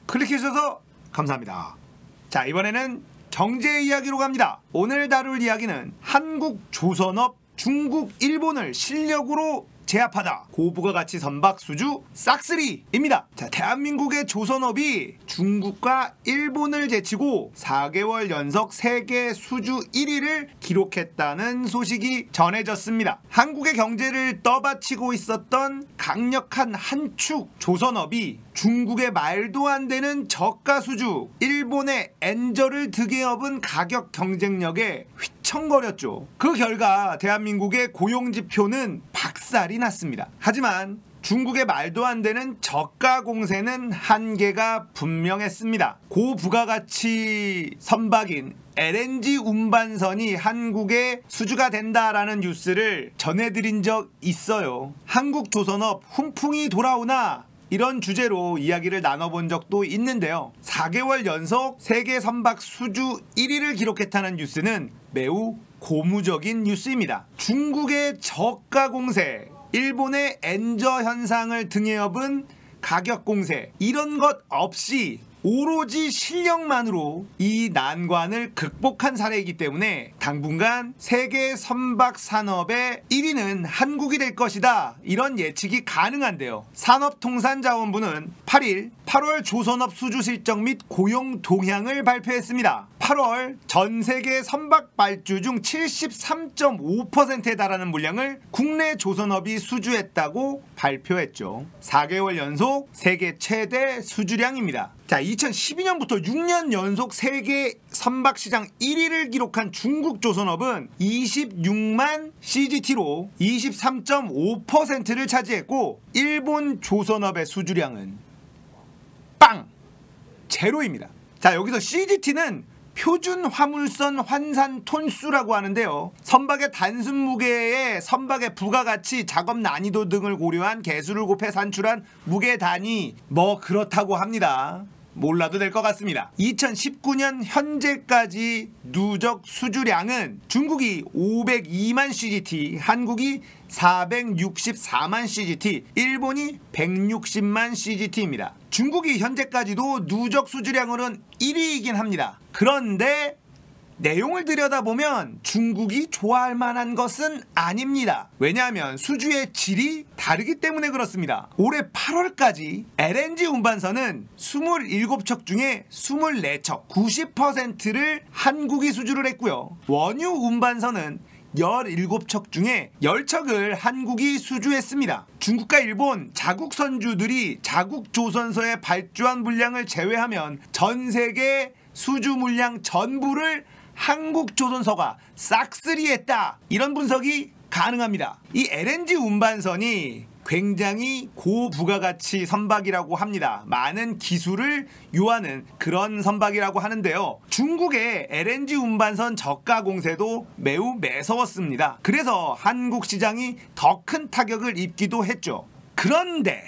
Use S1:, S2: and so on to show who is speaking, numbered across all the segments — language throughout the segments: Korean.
S1: 클릭해주셔서 감사합니다. 자, 이번에는 경제 이야기로 갑니다. 오늘 다룰 이야기는 한국 조선업 중국 일본을 실력으로 제압하다, 고부가가치 선박 수주 싹쓸이입니다. 자, 대한민국의 조선업이 중국과 일본을 제치고 4개월 연속 세계 수주 1위를 기록했다는 소식이 전해졌습니다. 한국의 경제를 떠받치고 있었던 강력한 한 축 조선업이 중국의 말도 안 되는 저가 수주, 일본의 엔저를 등에 업은 가격 경쟁력에 휘청거렸죠. 그 결과 대한민국의 고용지표는 박살이 났습니다. 하지만 중국의 말도 안 되는 저가 공세는 한계가 분명했습니다. 고부가가치 선박인 LNG 운반선이 한국에 수주가 된다라는 뉴스를 전해드린 적 있어요. 한국 조선업 훈풍이 돌아오나? 이런 주제로 이야기를 나눠본 적도 있는데요. 4개월 연속 세계 선박 수주 1위를 기록했다는 뉴스는 매우 고무적인 뉴스입니다. 중국의 저가 공세, 일본의 엔저 현상을 등에 업은 가격 공세, 이런 것 없이 오로지 실력만으로 이 난관을 극복한 사례이기 때문에 당분간 세계 선박 산업의 1위는 한국이 될 것이다, 이런 예측이 가능한데요. 산업통상자원부는 8일 8월 조선업 수주 실적 및 고용 동향을 발표했습니다. 8월 전 세계 선박 발주 중 73.5%에 달하는 물량을 국내 조선업이 수주했다고 발표했죠. 4개월 연속 세계 최대 수주량입니다. 자, 2012년부터 6년 연속 세계 선박시장 1위를 기록한 중국 조선업은 26만 CGT로 23.5%를 차지했고, 일본 조선업의 수주량은 빵! 제로입니다. 자, 여기서 CGT는 표준 화물선 환산 톤수라고 하는데요. 선박의 단순 무게에 선박의 부가가치, 작업 난이도 등을 고려한 개수를 곱해 산출한 무게 단위, 뭐 그렇다고 합니다. 몰라도 될 것 같습니다. 2019년 현재까지 누적 수주량은 중국이 502만 CGT, 한국이 464만 CGT, 일본이 160만 CGT입니다. 중국이 현재까지도 누적 수주량으로는 1위이긴 합니다. 그런데 내용을 들여다보면 중국이 좋아할 만한 것은 아닙니다. 왜냐하면 수주의 질이 다르기 때문에 그렇습니다. 올해 8월까지 LNG 운반선은 27척 중에 24척, 90%를 한국이 수주를 했고요. 원유 운반선은 17척 중에 10척을 한국이 수주했습니다. 중국과 일본 자국 선주들이 자국 조선소에 발주한 물량을 제외하면 전 세계 수주 물량 전부를 한국 조선소가 싹쓸이했다, 이런 분석이 가능합니다. 이 LNG 운반선이 굉장히 고부가가치 선박이라고 합니다. 많은 기술을 요하는 그런 선박이라고 하는데요. 중국의 LNG 운반선 저가 공세도 매우 매서웠습니다. 그래서 한국 시장이 더 큰 타격을 입기도 했죠. 그런데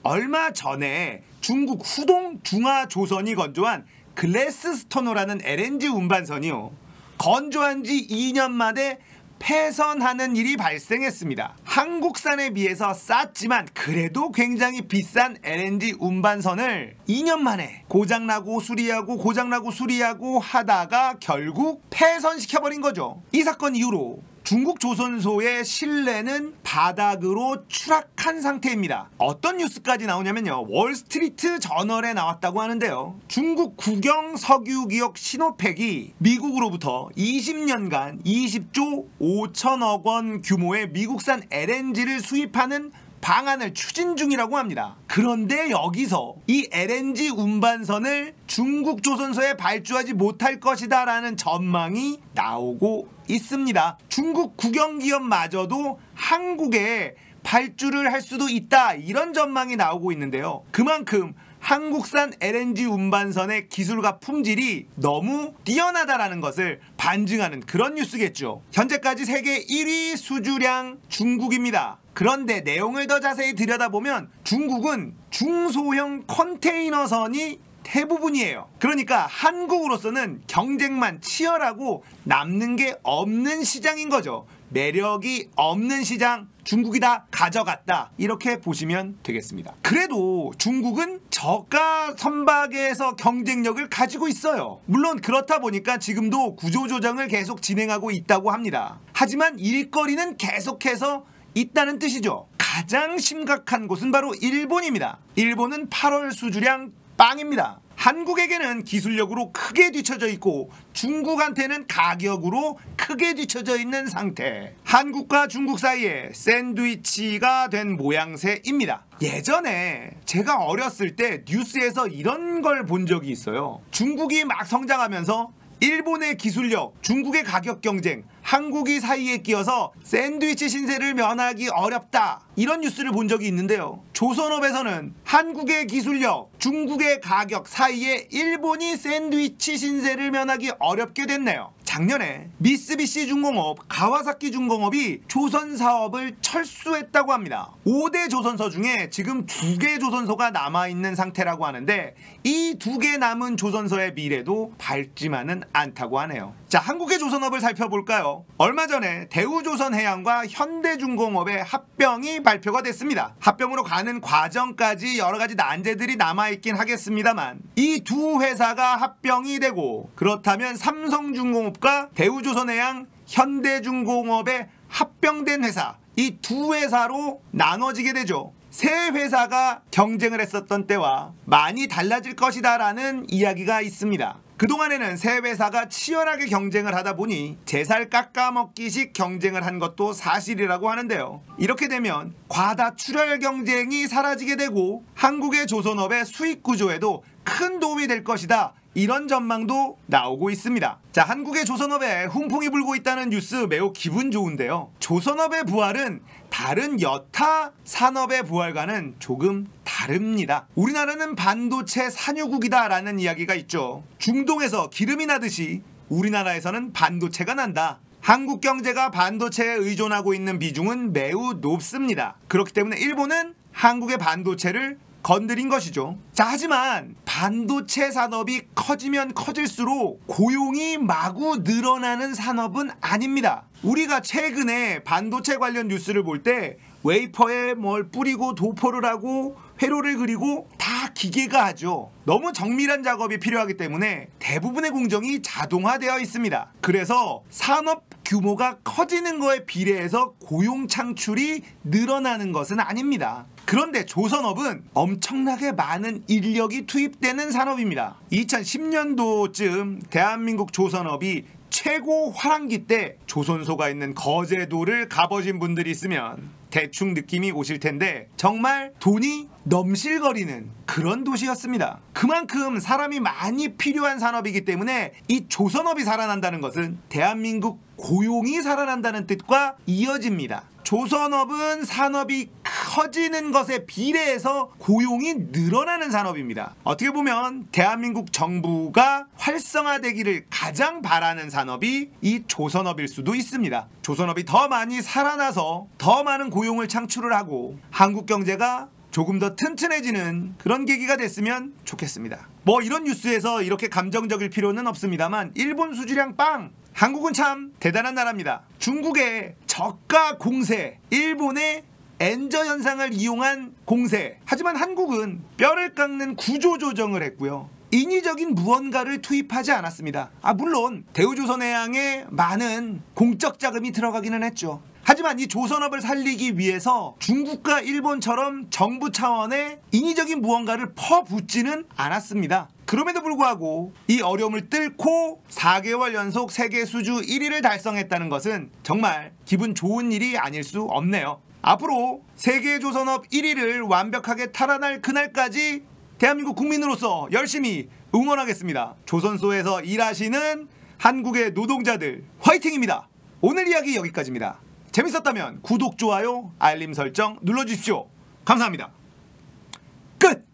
S1: 얼마 전에 중국 후동 중화조선이 건조한 글래스스토너라는 LNG 운반선이요, 건조한 지 2년 만에 폐선하는 일이 발생했습니다. 한국산에 비해서 쌌지만 그래도 굉장히 비싼 LNG 운반선을 2년 만에 고장나고 수리하고 고장나고 수리하고 하다가 결국 폐선시켜버린 거죠. 이 사건 이후로 중국 조선소의 신뢰는 바닥으로 추락한 상태입니다. 어떤 뉴스까지 나오냐면요, 월스트리트 저널에 나왔다고 하는데요. 중국 국영 석유기업 시노팩이 미국으로부터 20년간 20조 5천억 원 규모의 미국산 LNG를 수입하는 방안을 추진 중이라고 합니다. 그런데 여기서 이 LNG 운반선을 중국 조선소에 발주하지 못할 것이다 라는 전망이 나오고 있습니다. 중국 국영기업마저도 한국에 발주를 할 수도 있다, 이런 전망이 나오고 있는데요. 그만큼 한국산 LNG 운반선의 기술과 품질이 너무 뛰어나다라는 것을 반증하는 그런 뉴스겠죠. 현재까지 세계 1위 수주량 중국입니다. 그런데 내용을 더 자세히 들여다보면 중국은 중소형 컨테이너선이 대부분이에요. 그러니까 한국으로서는 경쟁만 치열하고 남는 게 없는 시장인 거죠. 매력이 없는 시장 중국이 다 가져갔다, 이렇게 보시면 되겠습니다. 그래도 중국은 저가 선박에서 경쟁력을 가지고 있어요. 물론 그렇다 보니까 지금도 구조조정을 계속 진행하고 있다고 합니다. 하지만 일거리는 계속해서 있다는 뜻이죠. 가장 심각한 곳은 바로 일본입니다. 일본은 8월 수주량 빵입니다. 한국에게는 기술력으로 크게 뒤처져 있고 중국한테는 가격으로 크게 뒤처져 있는 상태. 한국과 중국 사이에 샌드위치가 된 모양새입니다. 예전에 제가 어렸을 때 뉴스에서 이런 걸 본 적이 있어요. 중국이 막 성장하면서 일본의 기술력, 중국의 가격 경쟁, 한국이 사이에 끼어서 샌드위치 신세를 면하기 어렵다, 이런 뉴스를 본 적이 있는데요. 조선업에서는 한국의 기술력, 중국의 가격 사이에 일본이 샌드위치 신세를 면하기 어렵게 됐네요. 작년에 미쓰비시 중공업, 가와사키 중공업이 조선 사업을 철수했다고 합니다. 5대 조선소 중에 지금 2개 조선소가 남아있는 상태라고 하는데 이 2개 남은 조선소의 미래도 밝지만은 않다고 하네요. 자, 한국의 조선업을 살펴볼까요? 얼마 전에 대우조선해양과 현대중공업의 합병이 발표가 됐습니다. 합병으로 가는 과정까지 여러가지 난제들이 남아있긴 하겠습니다만 이 두 회사가 합병이 되고 그렇다면 삼성중공업과 대우조선해양, 현대중공업의 합병된 회사, 이 두 회사로 나눠지게 되죠. 세 회사가 경쟁을 했었던 때와 많이 달라질 것이다 라는 이야기가 있습니다. 그동안에는 세 회사가 치열하게 경쟁을 하다 보니 제살 깎아먹기식 경쟁을 한 것도 사실이라고 하는데요. 이렇게 되면 과다 출혈 경쟁이 사라지게 되고 한국의 조선업의 수익 구조에도 큰 도움이 될 것이다, 이런 전망도 나오고 있습니다. 자, 한국의 조선업에 훈풍이 불고 있다는 뉴스 매우 기분 좋은데요. 조선업의 부활은 다른 여타 산업의 부활과는 조금 다릅니다. 우리나라는 반도체 산유국이다 라는 이야기가 있죠. 중동에서 기름이 나듯이 우리나라에서는 반도체가 난다. 한국 경제가 반도체에 의존하고 있는 비중은 매우 높습니다. 그렇기 때문에 일본은 한국의 반도체를 건드린 것이죠. 자, 하지만 반도체 산업이 커지면 커질수록 고용이 마구 늘어나는 산업은 아닙니다. 우리가 최근에 반도체 관련 뉴스를 볼 때 웨이퍼에 뭘 뿌리고 도포를 하고 회로를 그리고 다 기계가 하죠. 너무 정밀한 작업이 필요하기 때문에 대부분의 공정이 자동화되어 있습니다. 그래서 산업 규모가 커지는 거에 비례해서 고용 창출이 늘어나는 것은 아닙니다. 그런데 조선업은 엄청나게 많은 인력이 투입되는 산업입니다. 2010년도쯤 대한민국 조선업이 최고 화랑기 때 조선소가 있는 거제도를 가보신 분들이 있으면 대충 느낌이 오실 텐데 정말 돈이 넘실거리는 그런 도시였습니다. 그만큼 사람이 많이 필요한 산업이기 때문에 이 조선업이 살아난다는 것은 대한민국 고용이 살아난다는 뜻과 이어집니다. 조선업은 산업이 커지는 것에 비례해서 고용이 늘어나는 산업입니다. 어떻게 보면 대한민국 정부가 활성화되기를 가장 바라는 산업이 이 조선업일 수도 있습니다. 조선업이 더 많이 살아나서 더 많은 고용을 창출을 하고 한국 경제가 조금 더 튼튼해지는 그런 계기가 됐으면 좋겠습니다. 뭐 이런 뉴스에서 이렇게 감정적일 필요는 없습니다만 일본 수주량 빵! 한국은 참 대단한 나라입니다. 중국의 저가 공세, 일본의 엔저 현상을 이용한 공세. 하지만 한국은 뼈를 깎는 구조조정을 했고요. 인위적인 무언가를 투입하지 않았습니다. 물론 대우조선해양에 많은 공적 자금이 들어가기는 했죠. 하지만 이 조선업을 살리기 위해서 중국과 일본처럼 정부 차원의 인위적인 무언가를 퍼붓지는 않았습니다. 그럼에도 불구하고 이 어려움을 뚫고 4개월 연속 세계 수주 1위를 달성했다는 것은 정말 기분 좋은 일이 아닐 수 없네요. 앞으로 세계 조선업 1위를 완벽하게 탈환할 그날까지 대한민국 국민으로서 열심히 응원하겠습니다. 조선소에서 일하시는 한국의 노동자들 화이팅입니다. 오늘 이야기 여기까지입니다. 재밌었다면 구독, 좋아요, 알림 설정 눌러주십시오. 감사합니다. 끝!